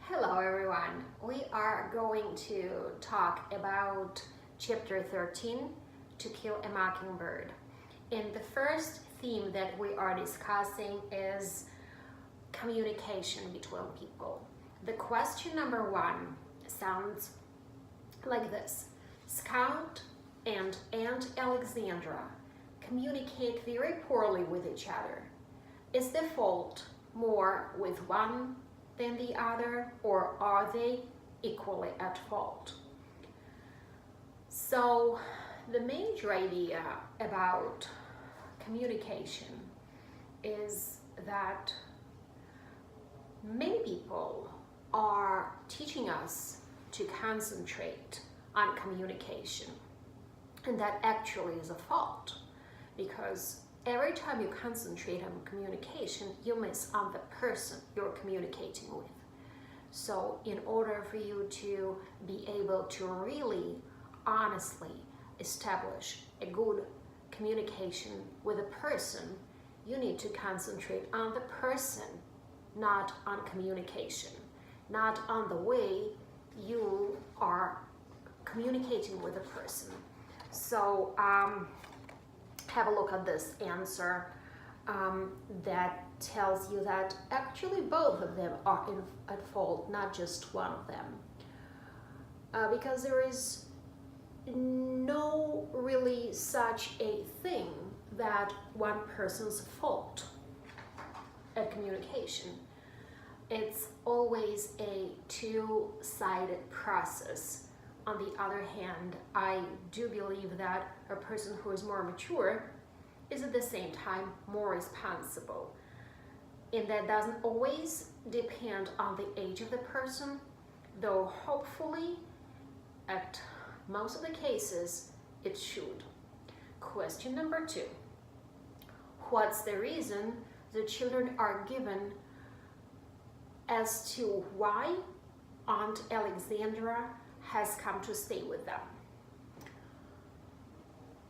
Hello everyone, we are going to talk about chapter 13, To Kill a Mockingbird. And the first theme that we are discussing is communication between people. The question number one sounds like this. Scout and Aunt Alexandra communicate very poorly with each other. Is the fault more with one than the other, or are they equally at fault? So the major idea about communication is that many people are teaching us to concentrate on communication, and that actually is a fault, because every time you concentrate on communication, you miss on the person you're communicating with. So in order for you to be able to really honestly establish a good communication with a person, you need to concentrate on the person, not on communication, not on the way you are communicating with a person. So have a look at this answer that tells you that actually both of them are at fault, not just one of them. Because there is no really such a thing that one person's fault at communication. It's always a two-sided process. On the other hand, I do believe that a person who is more mature is at the same time more responsible. And that doesn't always depend on the age of the person, though hopefully at most of the cases it should. Question number two. What's the reason the children are given as to why Aunt Alexandra has come to stay with them?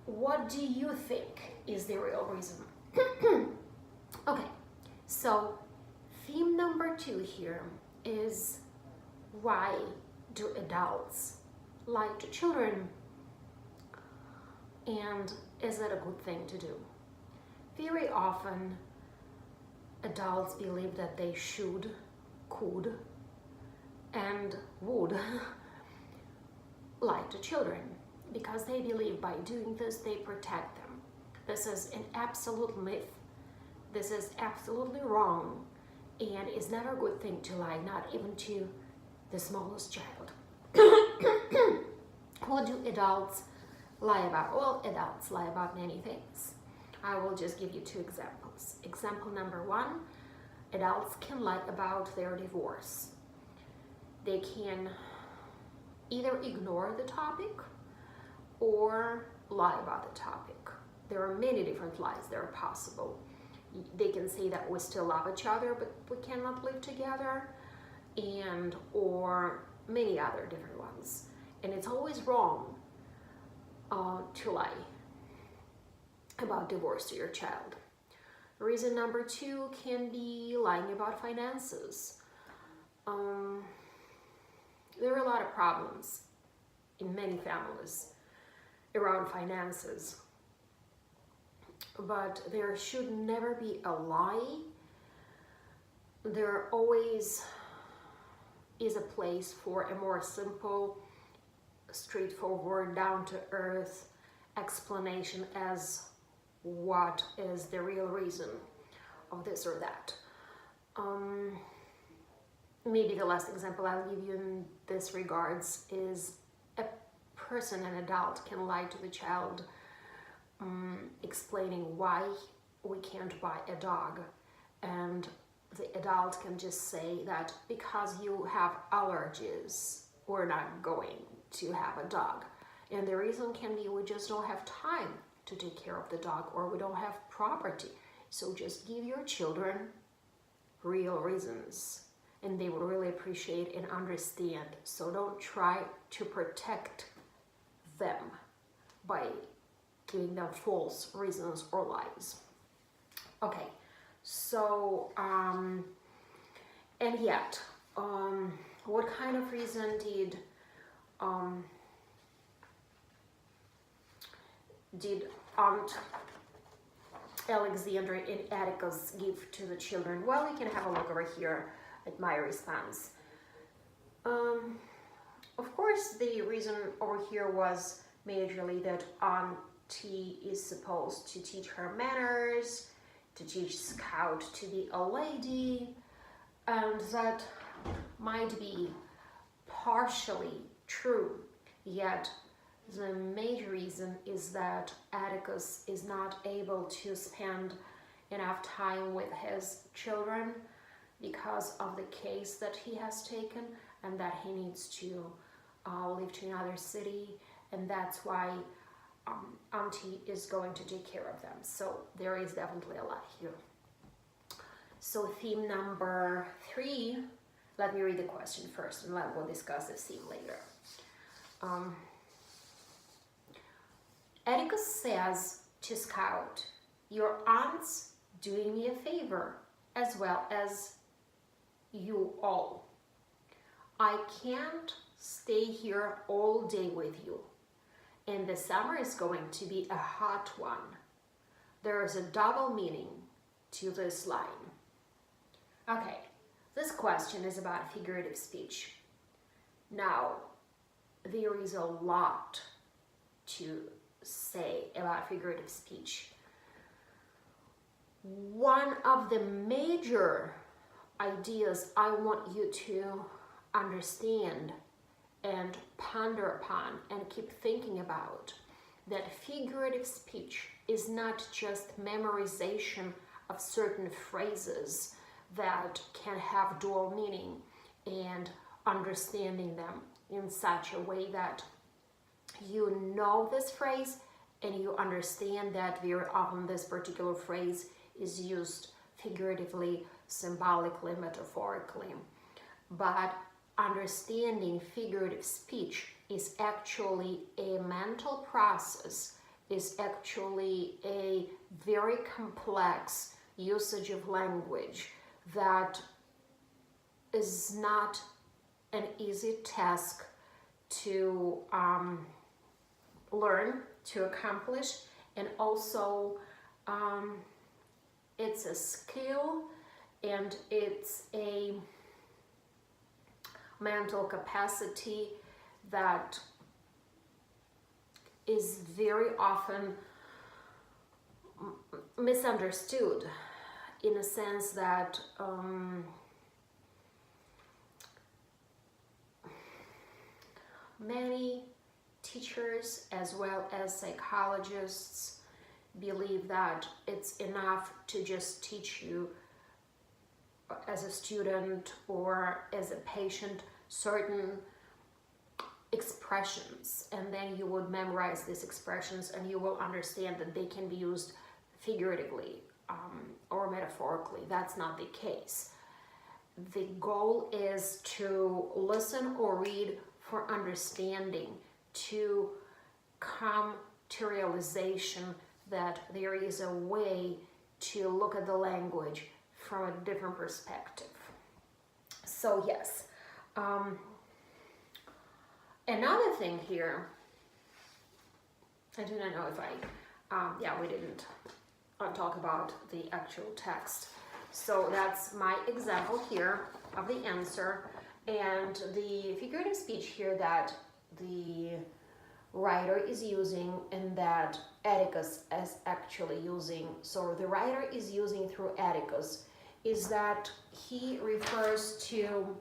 What do you think is the real reason? Okay, so theme number two here is, why do adults lie to children? And is it a good thing to do? Very often adults believe that they should, could, and would lie to children because they believe by doing this they protect them. This is an absolute myth. This is absolutely wrong, and it's never a good thing to lie, not even to the smallest child. What do adults lie about? Well, adults lie about many things. I will just give you two examples. Example number one, adults can lie about their divorce. They can either ignore the topic or lie about the topic. There are many different lies that are possible. They can say that we still love each other, but we cannot live together, and or many other different ones. And it's always wrong to lie about divorce to your child. Reason number two can be lying about finances. There are a lot of problems in many families around finances, but there should never be a lie. There always is a place for a more simple, straightforward, down-to-earth explanation as what is the real reason of this or that. Maybe the last example I'll give you in this regards is a person, an adult, can lie to the child, explaining why we can't buy a dog, and the adult can just say that because you have allergies, we're not going to have a dog. And the reason can be we just don't have time to take care of the dog, or we don't have property. So just give your children real reasons, and they will really appreciate and understand. So don't try to protect them by giving them false reasons or lies. Okay, so and yet what kind of reason did Aunt Alexandra and Atticus give to the children? Well, you can have a look over here at my response. Of course, the reason over here was majorly that Auntie is supposed to teach her manners, to teach Scout to be a lady, and that might be partially true, yet the major reason is that Atticus is not able to spend enough time with his children because of the case that he has taken, and that he needs to leave to another city, and that's why Auntie is going to take care of them. So there is definitely a lot here. So theme number 3, let me read the question first and then we'll discuss the theme later. Atticus says to Scout, your aunt's doing me a favor, as well as you all. I can't stay here all day with you, and the summer is going to be a hot one. There is a double meaning to this line. Okay, this question is about figurative speech. Now, there is a lot to say about figurative speech. One of the major ideas I want you to understand and ponder upon and keep thinking about, that figurative speech is not just memorization of certain phrases that can have dual meaning and understanding them in such a way that you know this phrase and you understand that very often this particular phrase is used figuratively, symbolically, metaphorically. But understanding figurative speech is actually a mental process, is actually a very complex usage of language that is not an easy task to learn, to accomplish, and also it's a skill and it's a mental capacity that is very often misunderstood, in a sense that many teachers as well as psychologists believe that it's enough to just teach you as a student or as a patient certain expressions, and then you would memorize these expressions and you will understand that they can be used figuratively or metaphorically. That's not the case. The goal is to listen or read for understanding, to come to realization that there is a way to look at the language from a different perspective. So yes, another thing here, I do not know if we didn't talk about the actual text. So that's my example here of the answer, and the figurative speech here that the writer is using and that Atticus is actually using. So the writer is using through Atticus is that he refers to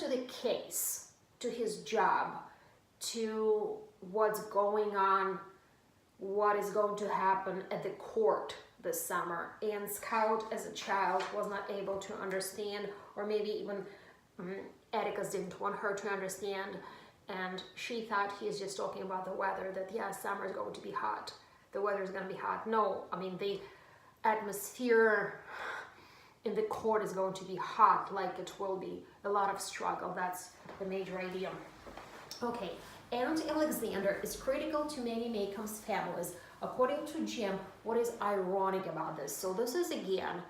the case, to his job, to what's going on, what is going to happen at the court this summer. And Scout as a child was not able to understand, or maybe even Atticus didn't want her to understand, and she thought he's just talking about the weather, that summer is going to be hot, the weather is going to be hot. No, I mean the atmosphere in the court is going to be hot, like it will be a lot of struggle. That's the major idea. Okay, Aunt Alexandra is critical to many Maycomb's families. According to Jim, what is ironic about this? So this is again,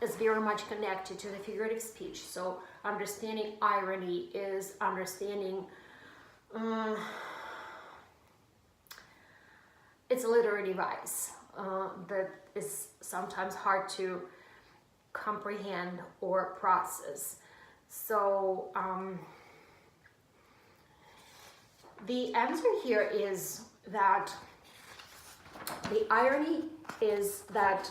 is very much connected to the figurative speech. So understanding irony is understanding, it's a literary device that is sometimes hard to comprehend or process. So the answer here is that the irony is that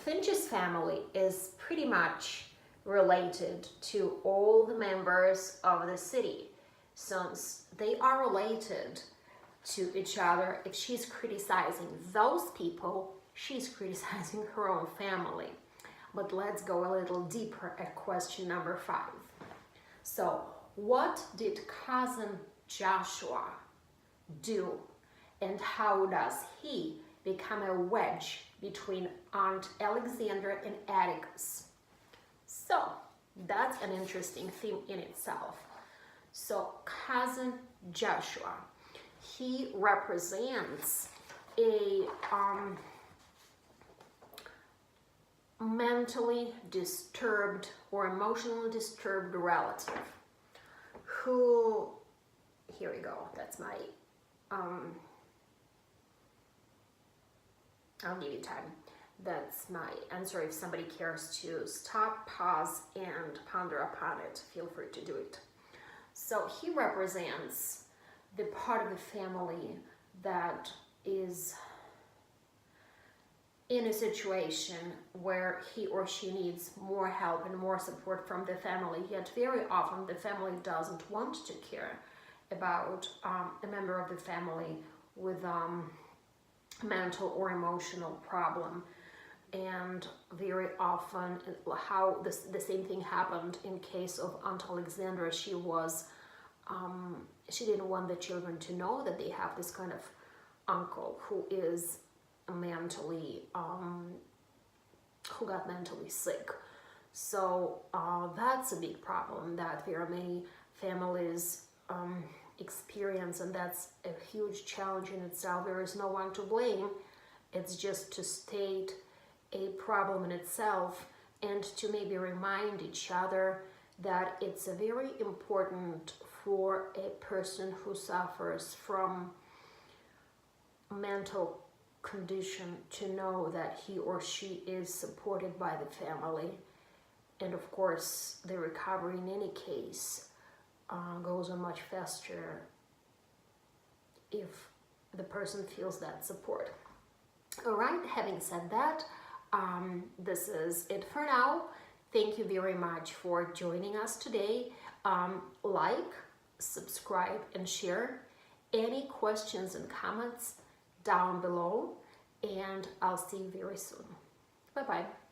Finch's family is pretty much related to all the members of the city. Since they are related to each other, if she's criticizing those people, she's criticizing her own family. But let's go a little deeper at question number 5. So, what did cousin Joshua do, and how does he become a wedge between Aunt Alexandra and Atticus? So, that's an interesting theme in itself. So, cousin Joshua, he represents a mentally disturbed or emotionally disturbed relative who, here we go, that's my, I'll give you time. That's my answer. If somebody cares to stop, pause, and ponder upon it, feel free to do it. So he represents the part of the family that is in a situation where he or she needs more help and more support from the family, yet very often the family doesn't want to care about a member of the family with mental or emotional problem. And very often how the same thing happened in case of Aunt Alexandra. She was she didn't want the children to know that they have this kind of uncle who is mentally who got mentally sick. So that's a big problem that very many families experience, and that's a huge challenge in itself. There is no one to blame. It's just to state a problem in itself and to maybe remind each other that it's very important for a person who suffers from mental condition to know that he or she is supported by the family. And of course, the recovery in any case goes on much faster if the person feels that support. All right, having said that, this is it for now. Thank you very much for joining us today. Like, subscribe, and share. Any questions and comments down below, and I'll see you very soon. Bye-bye.